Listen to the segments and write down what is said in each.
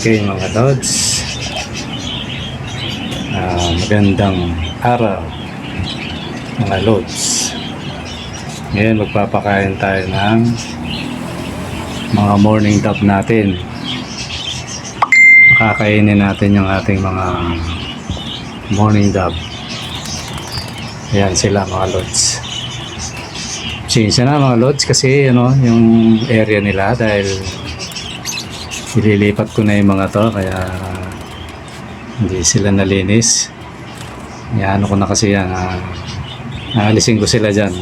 Okay mga lods, magandang araw mga lods. Ngayon magpapakain tayo ng mga morning dove natin. Makakainin natin yung ating mga morning dove. Ayan sila mga lods. Sinsya na mga lods kasi yung area nila dahil ililipat ko na yung mga to kaya hindi sila nalinis. Ano ko na kasi yan, naalisin ko sila dyan.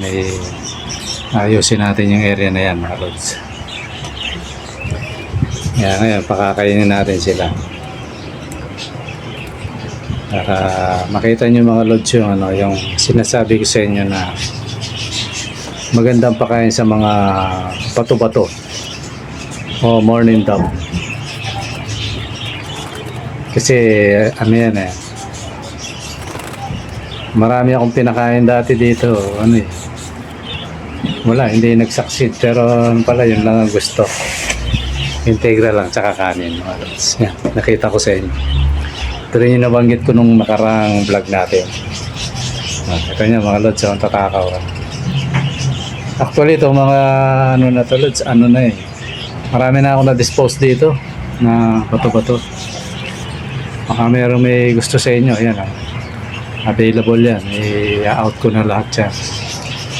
Ayusin natin yung area na yan mga lods. Ngayon pakakainin natin sila para makita nyo mga lods yung sinasabi ko sa inyo na magandang pakain sa mga bato-bato o morning dove. Kasi yan marami akong pinakain dati dito wala, hindi nag-succeed pero pala yun lang ang gusto, integral lang tsaka kanin mga lods. Yan, nakita ko sa inyo. Ito rin yung nabanggit ko nung nakarang vlog natin. Ito nyo mga lods, ang tatakaw. Actually ito mga na to lods, marami na ako na-dispose dito na bato-bato. Baka meron may gusto sa inyo, yan available yan, i-out ko na lahat yan.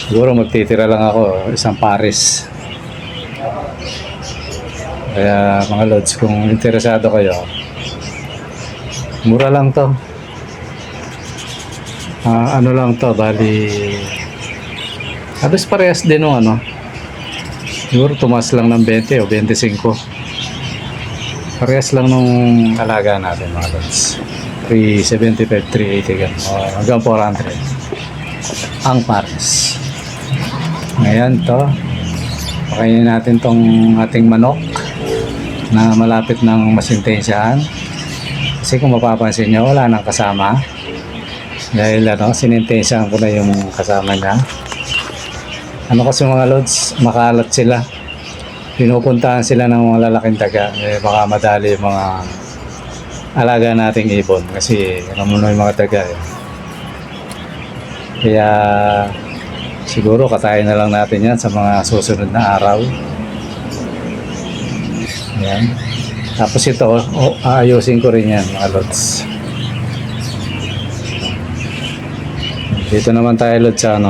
Siguro magtitira lang ako isang pares. Kaya mga lods, kung interesado kayo, mura lang to. Lang to, bali halos parehas din siguro tumas lang ng 20 o 25. Parehas lang nung alaga natin mga lods. 375, 380 gan. Hanggang 400 ang pares. Ngayon to, pakainin natin tong ating manok na malapit ng masintensyahan. Kasi kung mapapansin nyo, wala nang kasama dahil sinintensyahan ko na yung kasama niya. Kasi mga lods, makalat sila. Pinupuntahan sila ng mga lalaking daga, baka madali yung mga alaga nating ibon kasi muna yung mga daga Kaya siguro katayin na lang natin yan sa mga susunod na araw. Yan. Tapos ito, aayusin ko rin yan mga lods. Dito naman tayo lods sa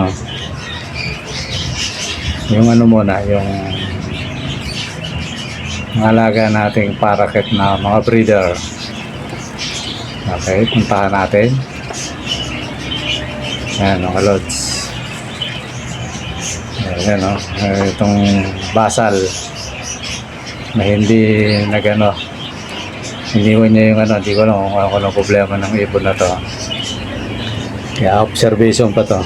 yung muna, yung mga alaga nating parakeet na mga breeder. Okay, puntahan natin. Ayan mga lods. Ayan itong basal na hindi iniwan niya yung hindi ko alam kung anong problema ng ibon na to. Kaya observation pa to.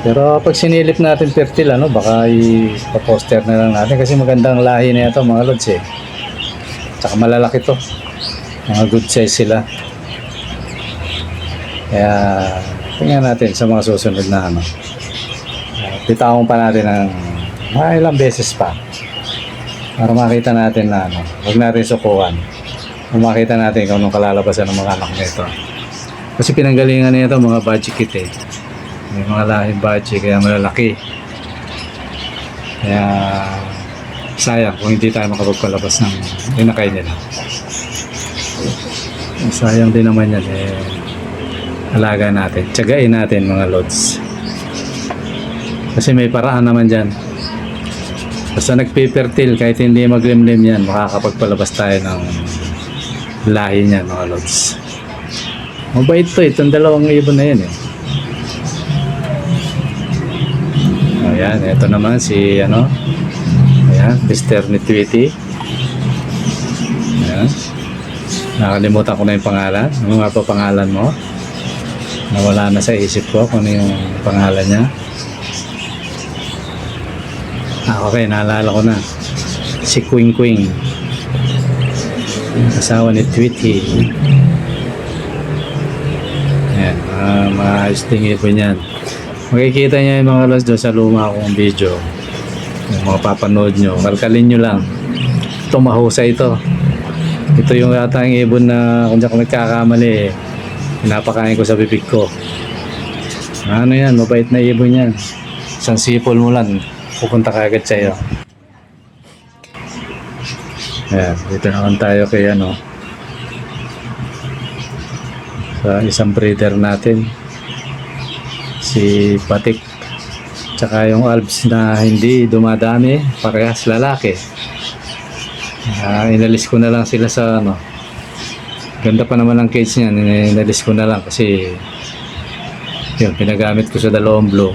Pero pag sinilip natin fertile baka ipa-poster na lang natin kasi magandang lahi na ito mga lods Tsaka malalaki to. Mga good size sila. Kaya tingnan natin sa mga susunod na bitawan pa natin ng mga ilang beses pa para makita natin na huwag natin sukuhan. Kung makita natin kung anong kalalabasan ng mga anak nito. Kasi pinanggalingan nito mga budget kit may mga lahing budget kaya malalaki. Kaya sayang kung hindi tayo makapagpalabas ng inakay nila. Sayang din naman yan alaga natin, tiyagain natin mga lods kasi may paraan naman dyan. Basta nagpipertil kahit hindi maglimlim yan, makakapagpalabas tayo ng lahi niyan mga lods. Mabait to itong dalawang ibon na yan Ayan, ito naman si ayan, Mr. Nitwitty. Ayan. Nakalimutan ko na yung pangalan. Ano nga pa pangalan mo? Nawala na sa isip ko kung ano yung pangalan niya. Okay, naalala ko na. Si Quing Quing. Asawa ni Tweety. Ayan, maayos ting ibon yan. Makikita niya yung mga lods doon sa luma akong video. Yung mga papanood nyo, kalkalin nyo lang. Ito mahusay ito. Ito yung yata ang ibon na kung di ako nagkakamali pinapakain ko sa bibig ko. Ano yan, mabait na ibon yan. Isang sipol mo lang, pupunta ka agad sa'yo. Ayan, dito naman tayo kay ano, sa isang breeder natin, si Patik. Tsaka yung Alps na hindi dumadami, parehas lalaki. Inalis ko na lang sila sa ano. Ganda pa naman ang cage niyan, inalis ko na lang kasi yun, pinagamit ko sa dalawang blue.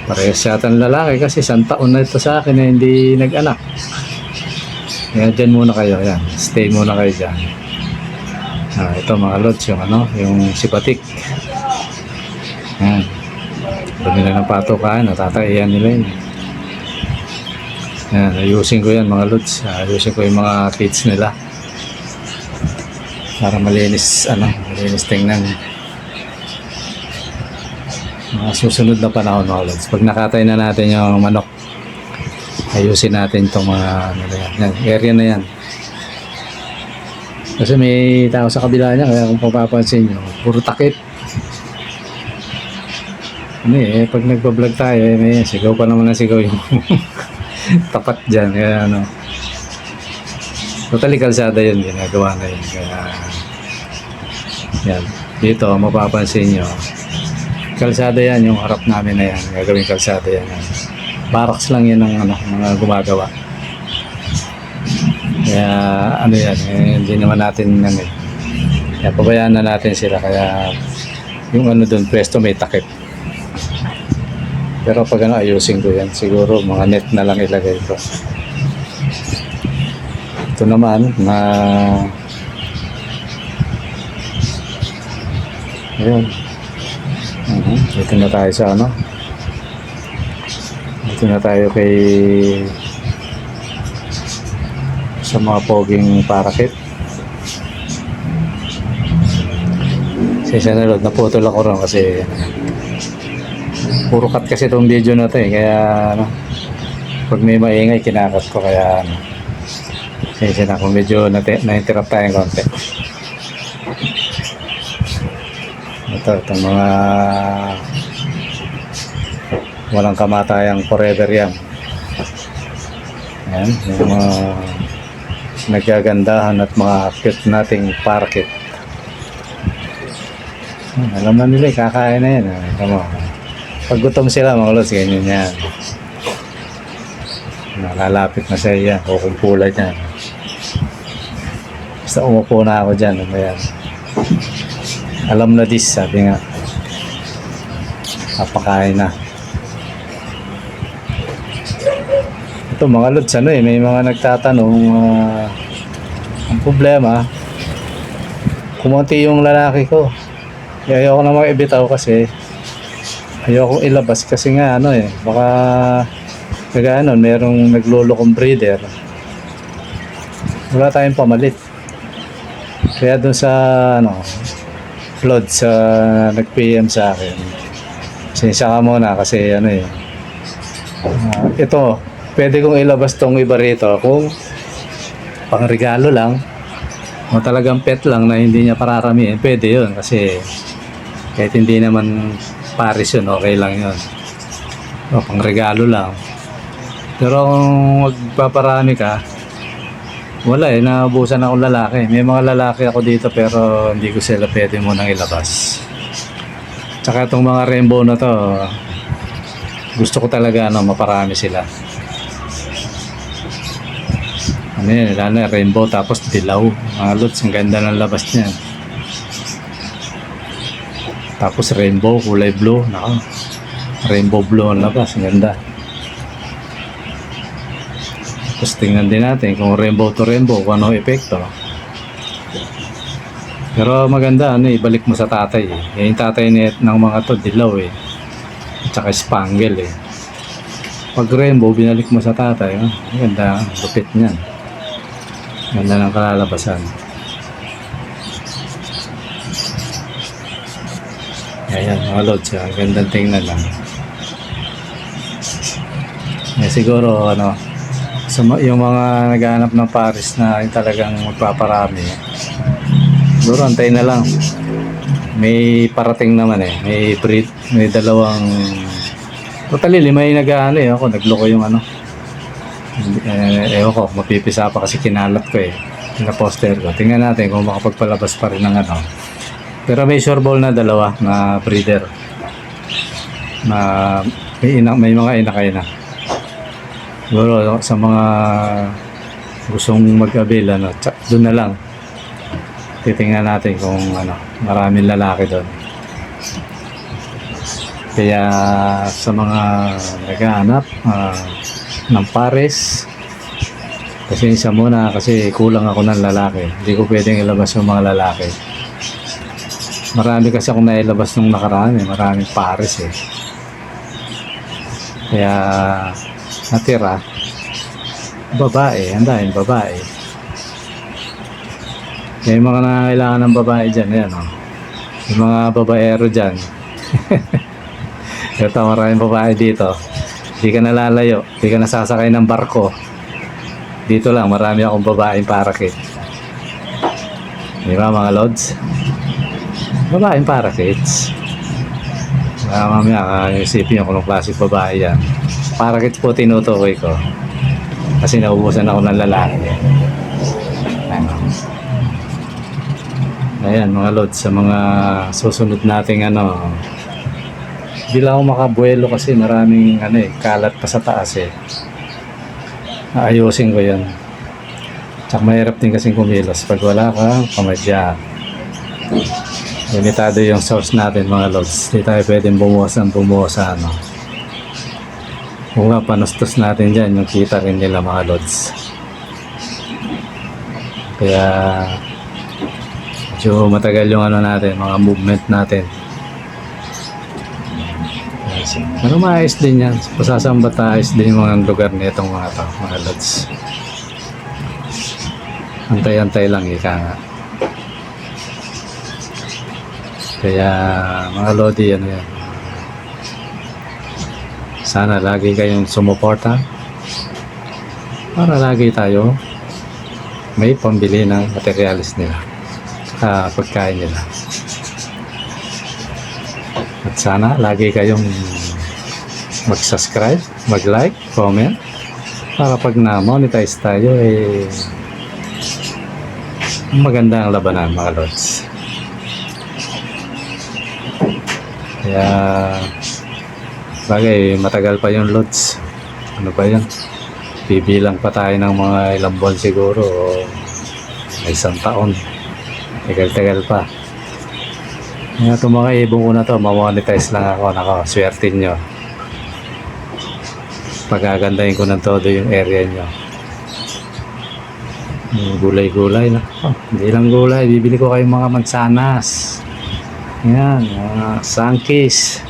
Parehas yata ang lalaki kasi isang taon na ito sa akin na hindi nag-anak. Kaya dyan muna kayo, yan. Stay muna kayo dyan. Ito mga lods, yung ano, yung sipatik. Yan. Dumi na ng patukaan, natataiyan nila yun. Yan, ayusin ko yan mga lods. Ayusin ko yung mga kids nila. Para malinis, ano, malinis tingnan. Mga susunod na panahon mga lods. Pag nakatay na natin yung manok, ayusin natin itong mga ano yan, area na yan. Kasi may tao sa kabila niya, kaya kung papapansin nyo, puro takip. Ano pag nagpa-vlog tayo, may sigaw pa naman na sigaw yung tapat dyan. Kaya ano, totally kalsada yun, ginagawa na yun. Kaya, yan, dito mapapansin nyo, kalsada yan, yung harap namin na yan, gagawin kalsada yan. Barracks lang yan ng ano, mga gumagawa. Kaya ano yan, hindi naman natin ano, kaya pabayaan na natin sila. Kaya yung ano doon, pwesto may takip. Pero pag ano, ayusin ko yan, siguro mga net na lang ilagay ko. Ito naman na ayun. Dito na tayo sa ano, dito na tayo kay sa mga poging parakit. Sa nalod, naputol ako rin kasi puro cut kasi itong video na ito kaya ano, pag may maingay kinakat ko. Kaya ano, kasi na kung medyo na-interrupt tayong konti. Itong mga walang kamatayang forever yan. Ayan, yung mga nagagandahan at mga cute nating parakeet. Alam na nila, kakain na yan. Alam mo, pag gutom sila mga lods, ganyan yan. Nalalapit na sa iya, kukumpulan yan. Basta umupo na ako dyan. Ayan. Alam na this, sabi nga. Napakain na. Ito mga lods, ano may mga nagtatanong, ang problema, kumunti yung lalaki ko. Kaya ayoko na mag-ibitaw kasi ayoko ilabas kasi nga ano baka kagano merong naglolokong breeder, wala tayong pamalit. Kaya dun sa ano Flood sa nag-PM sa akin, sinsya ka muna kasi ano ito pwede kong ilabas tong iba rito kung pang regalo lang o talagang pet lang na hindi niya pararamihin, pwede yun kasi kahit hindi naman pares yun, okay lang yun. O, pang regalo lang. Pero kung magpaparami ka, wala naubusan akong lalaki. May mga lalaki ako dito pero hindi ko sila pwede munang ilabas. Tsaka itong mga rainbow na to, gusto ko talaga maparami sila. Ano yan, lalo rainbow tapos dilaw. Mga lods, ang ganda ng labas niya. Tapos rainbow, kulay blue. Naka, rainbow blue ang labas, ang ganda. Tapos tingnan din natin kung rainbow to rainbow, kung ano epekto. Pero maganda, ibalik mo sa tatay. Yung tatay ng mga to, dilaw At saka spangle Pag rainbow, binalik mo sa tatay. Maganda, lupit niyan. Ganda ng kalalabasan. Ayan, mga lods, gandang tingnan lang. Siguro, Yung mga naghahanap ng pares na yung talagang magpaparami, siguro antay na lang. May parating naman eh. May breed, may dalawang, totally lima yung nag-ano eh. Ako nagloko yung ano. Ewan ko, mapipisa pa kasi kinalat ko eh. Pina-poster ko. Tingnan natin kung makapagpalabas pa rin ng ano. Pero may sure ball na dalawa na breeder. Na may mga inakay na. Siguro sa mga gustong mag-avail, ano, doon na lang. Titingnan natin kung ano, maraming lalaki doon. Kaya sa mga naghahanap ng pares, pasensya muna kasi kulang ako ng lalaki. Hindi ko pwedeng ilabas yung mga lalaki. Marami kasi akong nailabas nung nakaraan eh. Maraming pares eh. Kaya natira babae, ang daming babae. Kaya yung mga nangangailangan ng babae dyan, yan o. Yung mga babaero dyan. Ito, maraming babae dito. Hindi ka nalalayo, hindi ka nasasakay ng barko. Dito lang, marami akong babaeng parakit. Di ba mga lods? Babaeng parakits. Mamaya, isipin nyo kung anong klaseng babae yan. Parakits po tinutukoy ko. Kasi naubusan ako ng lalaki. Ayan mga lods, sa mga susunod nating ano, hindi lang ako makabuelo kasi maraming ano eh, kalat pa sa taas eh. Ayusin ko yan. Tsaka mahirap din kasing kumilos pag wala kang pamadya. Limitado yung source natin mga lods. Hindi tayo pwedeng bumuwas sa ano. Kung nga panustos natin dyan, yung kita rin nila mga lods. Kaya medyo matagal yung ano natin, mga movement natin. Pero maayos din yan. Pasasambat ayos din yung mga lugar nitong mga to, mga lods. Antay-antay lang ika nga. Kaya mga lodi, ano yan. Sana lagi kayong sumuporta para lagi tayo may pambili ng materialis nila, pagkain nila. At sana lagi kayong mag-subscribe, mag-like, comment para pag na-monetize tayo eh maganda ang labanan mga lods. Kaya bagay matagal pa yung lods. Ano pa yun? Bibilang pa tayo ng mga ilang buwan siguro o isang taon. Tagal-tagal pa. Kaya itong mga ibong ko na to, mamonetize lang ako. Nako, swerte nyo. Pagagandahin ko ng todo yung area nyo. Yung gulay-gulay na. Oh, hindi lang gulay. Bibili ko kayong mga mansanas. Yan, mga sangkis.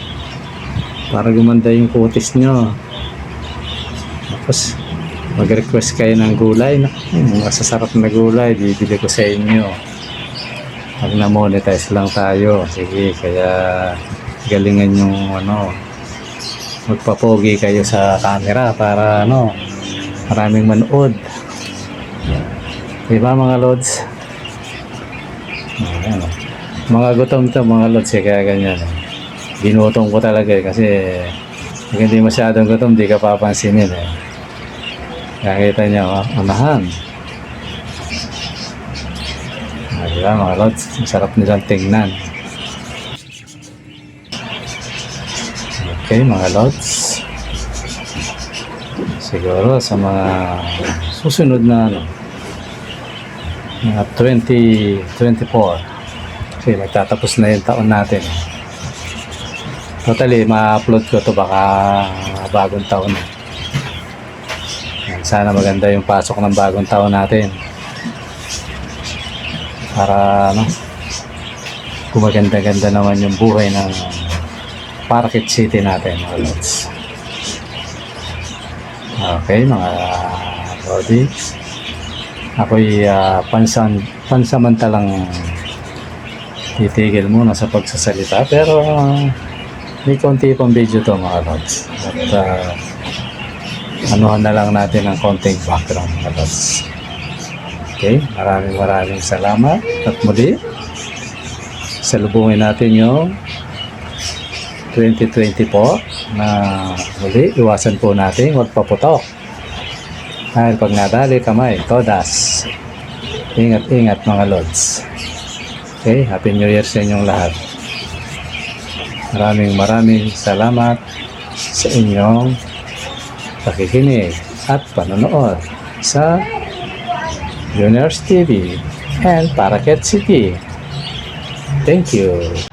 Para gumanda yung kutis nyo. Tapos, mag-request kayo ng gulay. Mga sasarap na gulay, bibili ko sa inyo. Pag na-monetize lang tayo, sige, kaya galingan yung ano, magpapogi kayo sa camera para ano, maraming manood. Diba mga lods? Ayan, mga gutom to mga lods, kaya ganyan. Binutong ko talaga kasi pag hindi masyadong gutom, di ka papansinin eh. Nakita niya, unahan. Diba mga lods, masarap nilang tingnan. Okay mga lods, siguro sa mga susunod na ano, mga 2024 kasi magtatapos na yung taon natin. Totally ma-upload ko to baka bagong taon. Sana maganda yung pasok ng bagong taon natin para ano, gumaganda-ganda naman yung buhay ng Parkit City natin mga lods. Okay mga lodi, ako'y pansamantalang titigil muna sa pagsasalita pero may konti pang video to mga lods. At anuhan na lang natin ng konting background mga lods. Okay, maraming salamat at muli salubungin natin yung 2020 po na muli iwasan po natin huwag paputok dahil pag nadali kamay, todas. Ingat mga lods. Okay, Happy New Year sa inyong lahat. Maraming salamat sa inyong pakikinig at panonood sa Juniors TV and Paraket City. Thank you.